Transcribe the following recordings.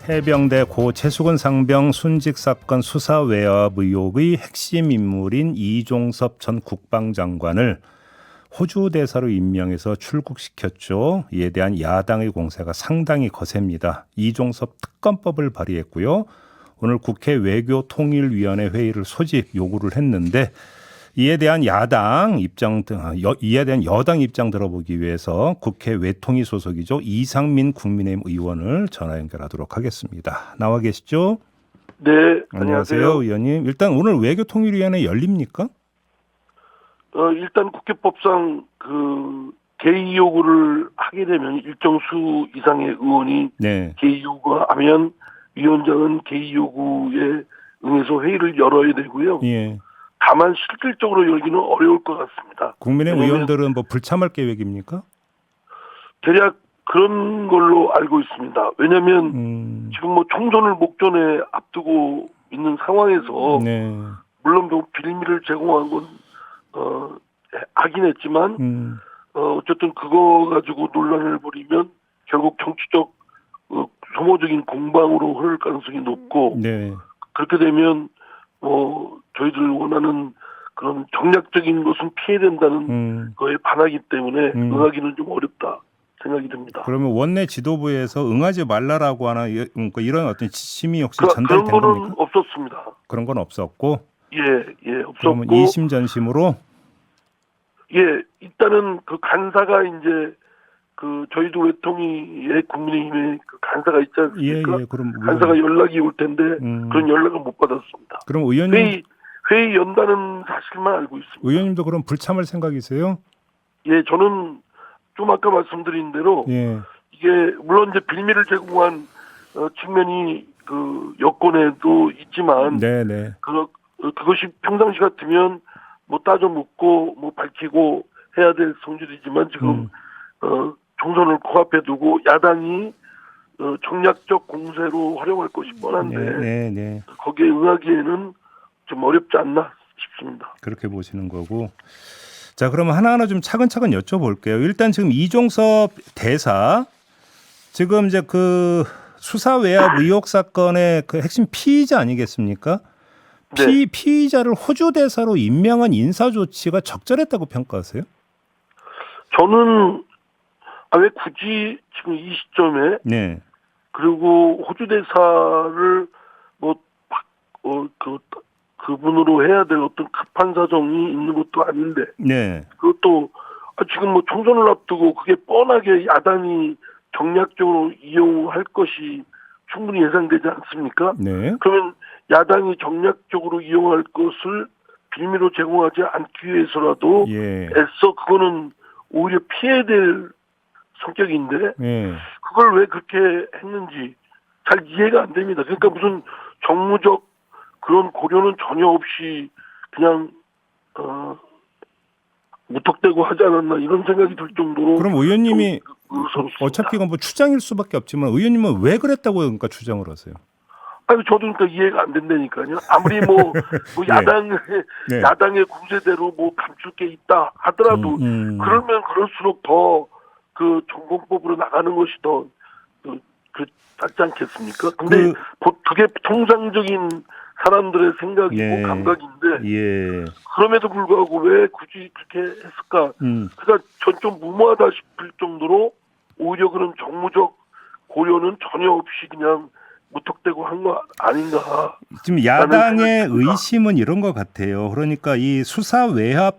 해병대 고 최수근 상병 순직 사건 수사 외압 의혹의 핵심 인물인 이종섭 전 국방장관을 호주 대사로 임명해서 출국시켰죠. 이에 대한 야당의 공세가 상당히 거셉니다. 이종섭 특검법을 발의했고요. 오늘 국회 외교통일위원회 회의를 소집 요구를 했는데 이에 대한 여당 입장 들어보기 위해서 국회 외통위 소속이죠. 이상민 국민의힘 의원을 전화 연결하도록 하겠습니다. 나와 계시죠? 네, 안녕하세요, 의원님. 일단 오늘 외교통일위원회 열립니까? 일단 국회법상 개의 요구를 하게 되면 일정 수 이상의 의원이 개의 요구하면 위원장은 개의 요구에 응해서 회의를 열어야 되고요. 예. 다만 실질적으로 열기는 어려울 것 같습니다. 국민의힘 의원들은 뭐 불참할 계획입니까? 대략 그런 걸로 알고 있습니다. 왜냐하면 지금 뭐 총선을 목전에 앞두고 있는 상황에서 물론 뭐 빌미를 제공한 건 하긴 했지만 어쨌든 그거 가지고 논란을 벌이면 결국 정치적 소모적인 공방으로 흐를 가능성이 높고 그렇게 되면 뭐 저희들 원하는 그런 정략적인 것은 피해야 된다는 거에 반하기 때문에 응하기는 좀 어렵다 생각이 듭니다. 그러면 원내 지도부에서 응하지 말라라고 하나 이런 어떤 지침이 혹시 전달된 겁니까? 그런 거는 없었습니다. 그런 건 없었고? 예, 없었고. 그러면 이심전심으로? 예, 일단은 그 간사가 이제 저희도 외통위에 국민의힘에 그 간사가 있지 않습니까? 그럼 간사가 연락이 올 텐데 그런 연락을 못 받았습니다. 그럼 의원님 회의 연다는 사실만 알고 있습니다. 의원님도 그럼 불참할 생각이세요? 예, 저는 좀 아까 말씀드린 대로 이게 물론 이제 빌미를 제공한 측면이 그 여권에도 있지만 그것이 평상시 같으면 뭐 따져 묻고 뭐 밝히고 해야 될 성질이지만 지금 총선을 코앞에 두고 야당이 정략적 공세로 활용할 것이 뻔한데 거기에 응하기에는 좀 어렵지 않나 싶습니다. 그렇게 보시는 거고. 자, 그러면 하나하나 좀 차근차근 여쭤볼게요. 일단 지금 이종섭 대사 지금 이제 그 수사 외압 의혹 사건의 그 핵심 피의자 아니겠습니까? 피의자를 호주 대사로 임명한 인사 조치가 적절했다고 평가하세요? 저는 왜 굳이 지금 이 시점에 그리고 호주 대사를 그분으로 해야 될 어떤 급한 사정이 있는 것도 아닌데 그것도 지금 뭐 총선을 앞두고 그게 뻔하게 야당이 정략적으로 이용할 것이 충분히 예상되지 않습니까? 그러면 야당이 정략적으로 이용할 것을 빌미로 제공하지 않기 위해서라도 애써 그거는 오히려 피해야 될 성격인데 그걸 왜 그렇게 했는지 잘 이해가 안 됩니다. 그러니까 무슨 정무적 그런 고려는 전혀 없이 그냥 무턱대고 하지 않았나 이런 생각이 들 정도로. 그럼 의원님이 어차피 이건 뭐 추정일 수밖에 없지만 의원님은 왜 그랬다고 그러니까 추정을 하세요? 아니 저도 그러니까 이해가 안 된다니까요. 아무리 뭐 야당의 구세대로 뭐 감출 게 있다 하더라도 그러면 그럴수록 더 그 전공법으로 나가는 것이 더 낫지 않겠습니까? 근데 그게 통상적인 사람들의 생각이고 감각인데 그럼에도 불구하고 왜 굳이 그렇게 했을까? 그러니까 전 좀 무모하다 싶을 정도로 오히려 그런 정무적 고려는 전혀 없이 그냥 무턱대고 한 거 아닌가. 지금 야당의 의심은 이런 것 같아요. 그러니까 이 수사 외압이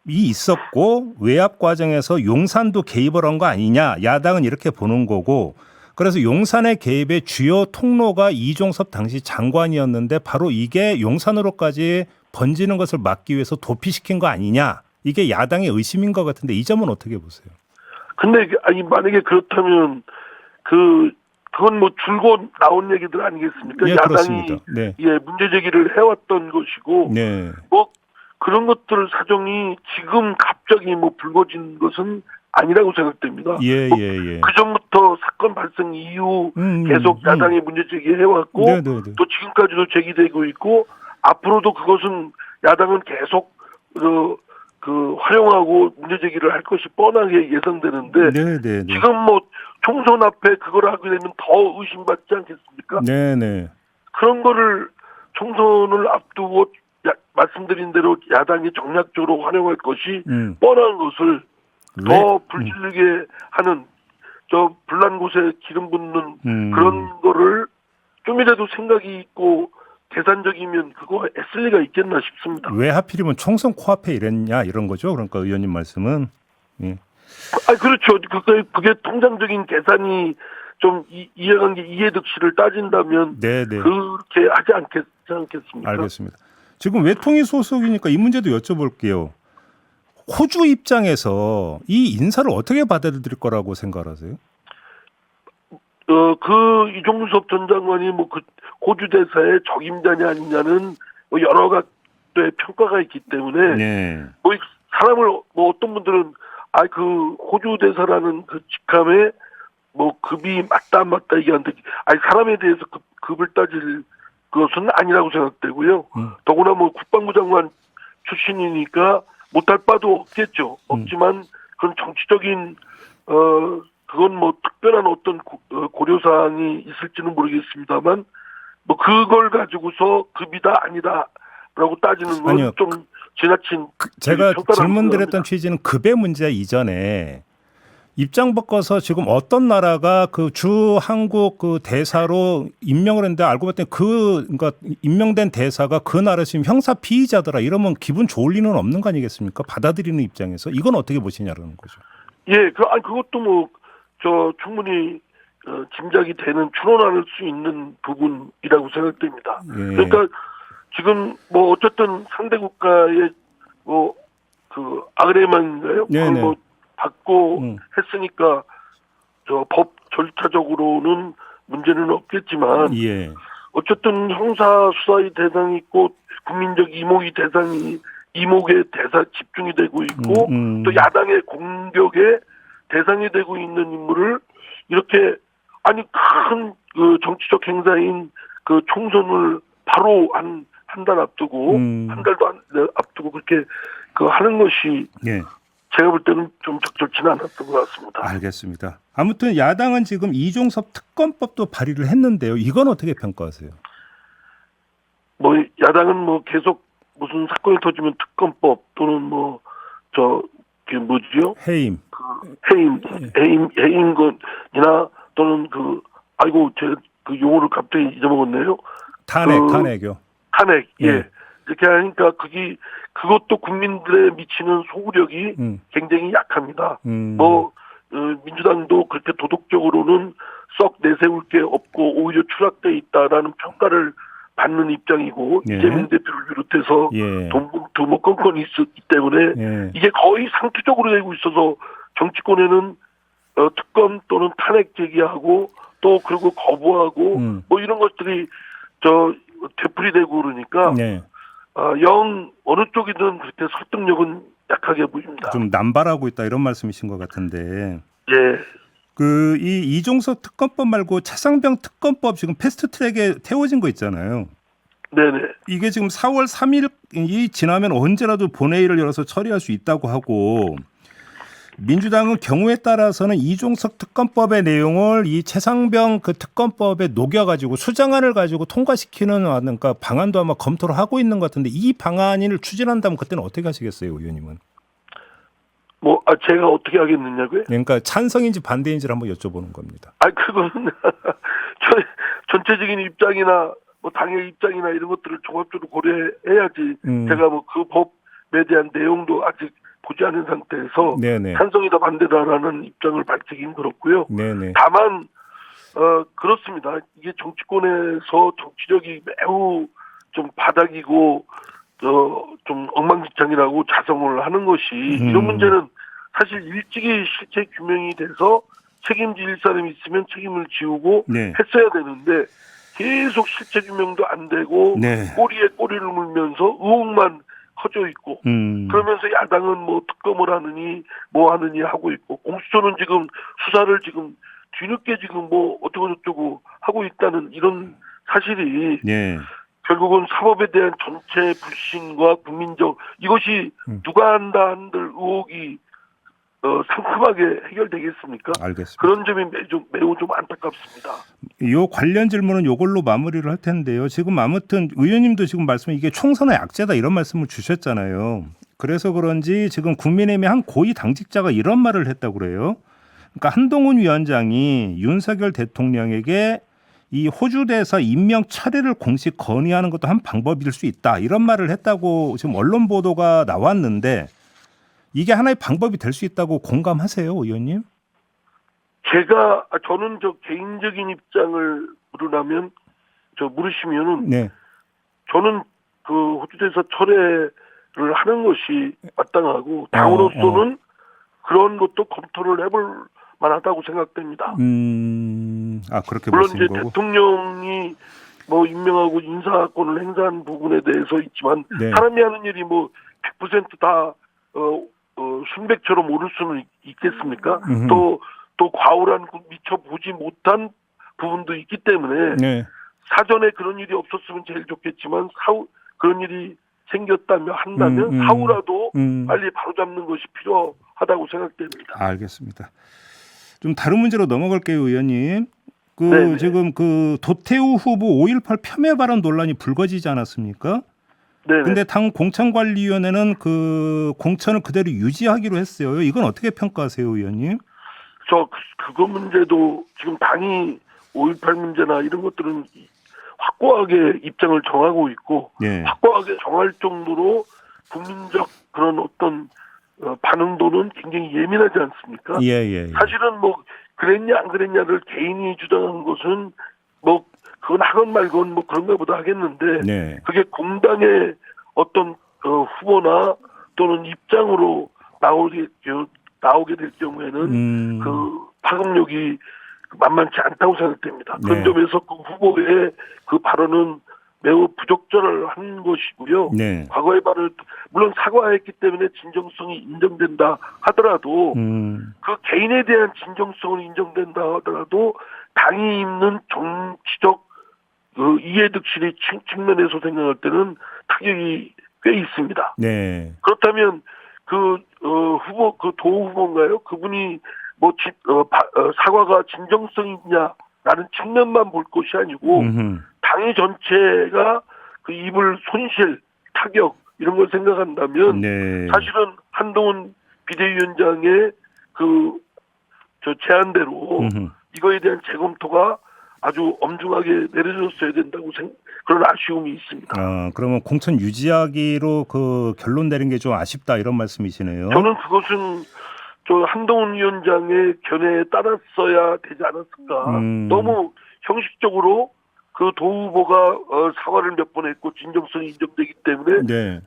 있었고 외압 과정에서 용산도 개입을 한 거 아니냐. 야당은 이렇게 보는 거고. 그래서 용산의 개입의 주요 통로가 이종섭 당시 장관이었는데 바로 이게 용산으로까지 번지는 것을 막기 위해서 도피시킨 거 아니냐. 이게 야당의 의심인 것 같은데 이 점은 어떻게 보세요? 근데 만약에 그렇다면 그건 뭐 줄곧 나온 얘기들 아니겠습니까? 야당이 문제 제기를 해왔던 것이고 뭐 그런 것들 사정이 지금 갑자기 뭐 불거진 것은 아니라고 생각됩니다. 그 전부터 사건 발생 이후 계속 야당이 문제 제기해왔고 또 지금까지도 제기되고 있고 앞으로도 그것은 야당은 계속 그 활용하고 문제 제기를 할 것이 뻔하게 예상되는데 네네네. 지금 뭐 총선 앞에 그걸 하게 되면 더 의심받지 않겠습니까? 네네. 그런 거를 총선을 앞두고 말씀드린 대로 야당이 정략적으로 활용할 것이 뻔한 것을 더 불질르게 하는 저 불난 곳에 기름 붓는 그런 거를 좀이라도 생각이 있고 계산적이면 그거 애쓸 리가 있겠나 싶습니다. 왜 하필이면 총선 코앞에 이랬냐 이런 거죠. 그러니까 의원님 말씀은. 예. 그렇죠. 그게 통상적인 계산이 좀 이해관계 이해득실을 따진다면 네네. 그렇게 하지 않겠습니까? 알겠습니다. 지금 외통위 소속이니까 이 문제도 여쭤볼게요. 호주 입장에서 이 인사를 어떻게 받아들일 거라고 생각하세요? 이종섭 전 장관이 뭐 그 호주 대사의 적임자냐 아니냐는 뭐 여러 가지의 평가가 있기 때문에 네. 뭐 사람을 뭐 어떤 분들은 그 호주 대사라는 그 직함에 뭐 급이 맞다 안 맞다 얘기하는데 사람에 대해서 급을 따질 것은 아니라고 생각되고요. 더구나 뭐 국방부 장관 출신이니까 못할 바도 없겠죠. 없지만 그런 정치적인 그건 뭐 특별한 어떤 고려사항이 있을지는 모르겠습니다만 뭐 그걸 가지고서 급이다 아니다라고 따지는 건 좀 지나친 제가 질문드렸던 취지는 급의 문제 이전에 입장 바꿔서 지금 어떤 나라가 그 주 한국 그 대사로 임명을 했는데 알고 봤더니 그러니까 임명된 대사가 그 나라 지금 형사 피의자더라 이러면 기분 좋을 리는 없는 거 아니겠습니까? 받아들이는 입장에서 이건 어떻게 보시냐라는 거죠. 예, 그것도 뭐 충분히 짐작이 되는 추론할 수 있는 부분이라고 생각됩니다. 예. 그러니까 지금 뭐 어쨌든 상대 국가의 뭐 그 아그레만인가요? 그걸 뭐 받고 했으니까 법 절차적으로는 문제는 없겠지만 예. 어쨌든 형사 수사의 대상이 있고 국민적 이목의 대사 집중이 되고 있고 또 야당의 공격에 대상이 되고 있는 인물을 이렇게 큰 그 정치적 행사인 그 총선을 바로 한 달 앞두고 한 달도 앞두고 그렇게 하는 것이 예. 제가 볼 때는 좀 적절치는 않았던 것 같습니다. 알겠습니다. 아무튼 야당은 지금 이종섭 특검법도 발의를 했는데요. 이건 어떻게 평가하세요? 뭐 야당은 뭐 계속 무슨 사건이 터지면 특검법 또는 뭐 그게 뭐지요? 해임. 해임 것이나 또는 제가 그 용어를 갑자기 잊어먹었네요. 탄핵이요. 탄핵. 예. 이렇게 하니까 그것도 국민들에 미치는 소구력이 굉장히 약합니다. 민주당도 그렇게 도덕적으로는 썩 내세울 게 없고 오히려 추락돼 있다라는 평가를 받는 입장이고 이재명 대표를 비롯해서 돈봉투 뭐 건건이 있기 때문에 이게 거의 상투적으로 되고 있어서 정치권에는 특검 또는 탄핵 제기하고 또 그리고 거부하고 뭐 이런 것들이 되풀이되고 그러니까 영 어느 쪽이든 그렇게 설득력은 약하게 보입니다. 좀 남발하고 있다 이런 말씀이신 것 같은데. 예. 이 이종섭 특검법 말고 차상병 특검법 지금 패스트트랙에 태워진 거 있잖아요. 네네. 이게 지금 4월 3일이 지나면 언제라도 본회의를 열어서 처리할 수 있다고 하고 민주당은 경우에 따라서는 이종섭 특검법의 내용을 이 최상병 그 특검법에 녹여가지고 수정안을 가지고 통과시키는 그러니까 방안도 아마 검토를 하고 있는 것 같은데 이 방안을 추진한다면 그때는 어떻게 하시겠어요, 의원님은? 제가 어떻게 하겠느냐고요? 그러니까 찬성인지 반대인지를 한번 여쭤보는 겁니다. 그거는 전체적인 입장이나 뭐 당의 입장이나 이런 것들을 종합적으로 고려해야지. 제가 뭐 그 법에 대한 내용도 아직 보지 않은 상태에서 찬성이다 반대다라는 입장을 밝히긴 그렇고요. 다만 그렇습니다. 이게 정치권에서 정치력이 매우 좀 바닥이고 좀 엉망진창이라고 자성을 하는 것이 이런 문제는 사실 일찍이 실체 규명이 돼서 책임질 사람이 있으면 책임을 지우고 했어야 되는데 계속 실체 규명도 안 되고 꼬리에 꼬리를 물면서 의혹만 커져 있고 그러면서 야당은 뭐 특검을 하느니 뭐 하느니 하고 있고 공수처는 지금 수사를 지금 뒤늦게 지금 뭐 어쩌고 저쩌고 하고 있다는 이런 사실이 결국은 사법에 대한 전체 불신과 국민적 이것이 누가 한다 한들 의혹이 상큼하게 해결되겠습니까? 알겠습니다. 그런 점이 매우 좀 안타깝습니다. 요 관련 질문은 요걸로 마무리를 할 텐데요. 지금 아무튼 의원님도 지금 이게 총선의 악재다 이런 말씀을 주셨잖아요. 그래서 그런지 지금 국민의힘의 한 고위 당직자가 이런 말을 했다고 그래요. 그러니까 한동훈 위원장이 윤석열 대통령에게 이 호주 대사 임명 철회를 공식 건의하는 것도 한 방법일 수 있다 이런 말을 했다고 지금 언론 보도가 나왔는데 이게 하나의 방법이 될 수 있다고 공감하세요, 의원님? 저는 개인적인 입장을 물으시면은 네. 저는 그 호주 대사 철회를 하는 것이 마땅하고 당으로서는 그런 것도 검토를 해볼 만하다고 생각됩니다. 그렇게 물론 보시는 이제 거고. 대통령이 임명하고 인사권을 행사한 부분에 대해서 있지만 네. 사람이 하는 일이 100%다 순백처럼 오를 수는 있겠습니까? 또 과오란 미처 보지 못한 부분도 있기 때문에 네. 사전에 그런 일이 없었으면 제일 좋겠지만 그런 일이 한다면 사후라도 빨리 바로잡는 것이 필요하다고 생각됩니다. 알겠습니다. 좀 다른 문제로 넘어갈게요, 의원님. 네네. 지금 도태우 후보 5.18 폄훼 발언 논란이 불거지지 않았습니까? 네. 근데 당 공천관리위원회는 그 공천을 그대로 유지하기로 했어요. 이건 어떻게 평가하세요, 의원님? 그거 문제도 지금 당이 5.18 문제나 이런 것들은 확고하게 입장을 정하고 있고 네. 확고하게 정할 정도로 국민적 그런 어떤 반응도는 굉장히 예민하지 않습니까? 예. 사실은 그랬냐 안 그랬냐를 개인이 주장하는 것은 그건 하건 말건 그런가 보다 하겠는데 네. 그게 공당의 어떤 후보나 또는 입장으로 나오게 될 경우에는 그 파급력이 만만치 않다고 생각됩니다. 그런 네. 점에서 그 후보의 그 발언은 매우 부적절한 것이고요. 네. 과거의 발언 물론 사과했기 때문에 진정성이 인정된다 하더라도 그 개인에 대한 진정성은 인정된다 하더라도 당이 입는 정치적 이해득실의 측면에서 생각할 때는 타격이 꽤 있습니다. 네. 그렇다면 후보 도 후보인가요? 그분이 사과가 진정성이 있냐라는 측면만 볼 것이 아니고 당의 전체가 그 입을 손실, 타격 이런 걸 생각한다면 네. 사실은 한동훈 비대위원장의 제안대로 이거에 대한 재검토가 아주 엄중하게 내려졌어야 된다고 그런 아쉬움이 있습니다. 그러면 공천 유지하기로 결론 내린 게 좀 아쉽다 이런 말씀이시네요. 저는 그것은 한동훈 위원장의 견해에 따랐어야 되지 않았을까. 너무 형식적으로 그 도 후보가 사과를 몇 번 했고 진정성이 인정되기 때문에 네.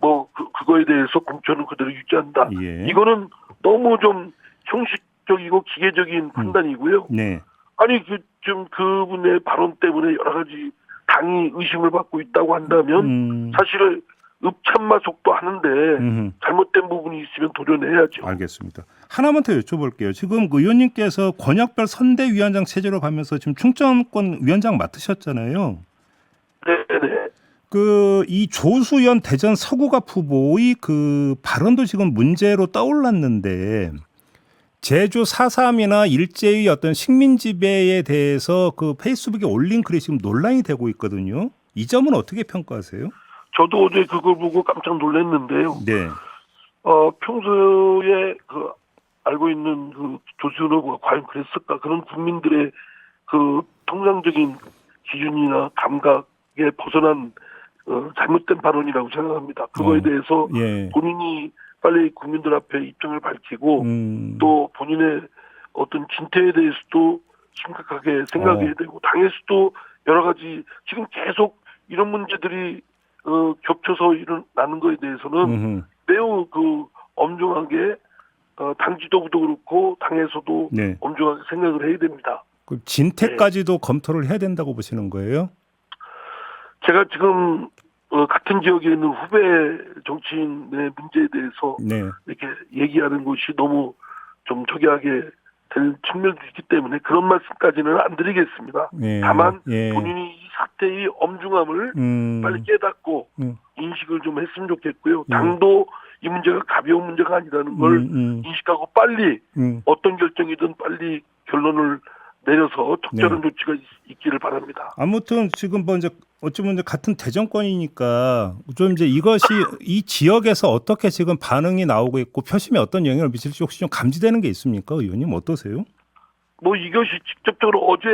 그거에 대해서 공천은 그대로 유지한다. 예. 이거는 너무 좀 형식적이고 기계적인 판단이고요. 네. 아니 지금 그분의 발언 때문에 여러 가지 당이 의심을 받고 있다고 한다면 사실은 읍참마속도 하는데 잘못된 부분이 있으면 도려내야죠. 알겠습니다. 하나만 더 여쭤볼게요. 지금 그 의원님께서 권역별 선대위원장 체제로 가면서 지금 충청권 위원장 맡으셨잖아요. 네네. 이 조수연 대전 서구갑 후보의 그 발언도 지금 문제로 떠올랐는데 제주 4.3이나 일제의 어떤 식민 지배에 대해서 그 페이스북에 올린 글이 지금 논란이 되고 있거든요. 이 점은 어떻게 평가하세요? 저도 어제 그걸 보고 깜짝 놀랐는데요. 네. 평소에 알고 있는 조수연 후보가 과연 그랬을까? 그런 국민들의 통상적인 기준이나 감각에 벗어난 잘못된 발언이라고 생각합니다. 그거에 대해서 예. 본인이 빨리 국민들 앞에 입장을 밝히고 또 본인의 어떤 진퇴에 대해서도 심각하게 생각해야 되고 당에서도 여러 가지 지금 계속 이런 문제들이 겹쳐서 일어나는 거에 대해서는 매우 엄중하게 당 지도부도 그렇고 당에서도 네. 엄중하게 생각을 해야 됩니다. 그 진퇴까지도 검토를 해야 된다고 보시는 거예요? 제가 지금 같은 지역에 있는 후배 정치인의 문제에 대해서 네. 이렇게 얘기하는 것이 너무 좀 저기하게 될 측면도 있기 때문에 그런 말씀까지는 안 드리겠습니다. 예. 다만 예. 본인이 이 사태의 엄중함을 빨리 깨닫고 인식을 좀 했으면 좋겠고요. 당도 이 문제가 가벼운 문제가 아니라는 걸 인식하고 빨리 어떤 결정이든 빨리 결론을 내려서 적절한 조치가 있기를 바랍니다. 아무튼 지금 뭐 이제 어쩌면 이제 같은 대정권이니까 좀 이제 이것이 이 지역에서 어떻게 지금 반응이 나오고 있고 표심에 어떤 영향을 미칠지 혹시 좀 감지되는 게 있습니까, 의원님 어떠세요? 뭐 이것이 직접적으로 어제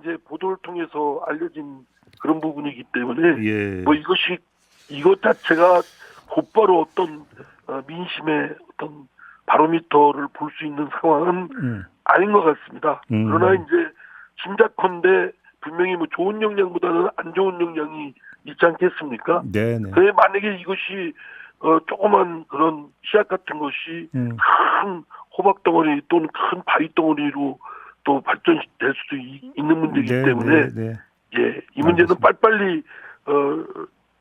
이제 보도를 통해서 알려진 그런 부분이기 때문에 뭐 이것 자체가 곧바로 어떤 민심의 어떤 바로미터를 볼 수 있는 상황은 아닌 것 같습니다. 그러나 이제 짐작컨대 분명히 뭐 좋은 영향보다는 안 좋은 영향이 있지 않겠습니까? 네네. 그래 만약에 이것이 조그만 그런 씨앗 같은 것이 큰 호박 덩어리 또는 큰 바위 덩어리로 또 발전될 수도 있는 문제이기 때문에 이 문제는 빨리빨리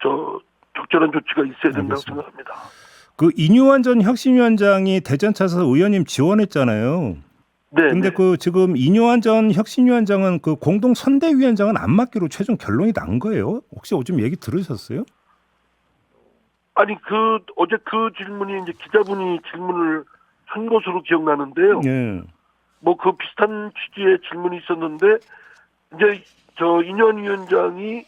적절한 조치가 있어야 된다고 생각합니다. 그 이뉴환 전 혁신위원장이 대전 차서 의원님 지원했잖아요. 네. 근데 그 지금 이뉴환 전 혁신위원장은 그 공동 선대위원장은 안 맡기로 최종 결론이 난 거예요. 혹시 좀 얘기 들으셨어요? 아니 어제 그 질문이 이제 기자분이 질문을 한 것으로 기억나는데요. 뭐 그 비슷한 취지의 질문이 있었는데 이제 이뉴환 위원장이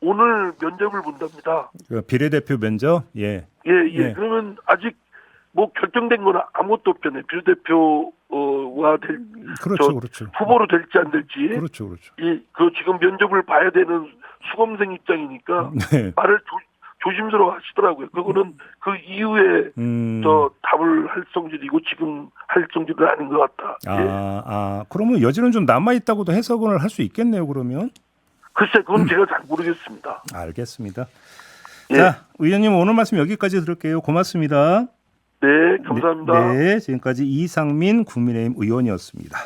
오늘 면접을 본답니다. 비례대표 면접? 예. 그러면 아직 뭐 결정된 건 아무것도 없잖아요. 비례대표와 그렇죠. 후보로 될지 안 될지. 그렇죠. 그 지금 면접을 봐야 되는 수험생 입장이니까 말을 조심스러워 하시더라고요. 그거는 그 이후에 답을 할 성질이고 지금 할 성질은 아닌 것 같다. 그러면 여지는 좀 남아 있다고도 해석을 할 수 있겠네요. 그러면. 글쎄, 그건 제가 잘 모르겠습니다. 알겠습니다. 자, 의원님 오늘 말씀 여기까지 들을게요. 고맙습니다. 네, 감사합니다. 네, 지금까지 이상민 국민의힘 의원이었습니다.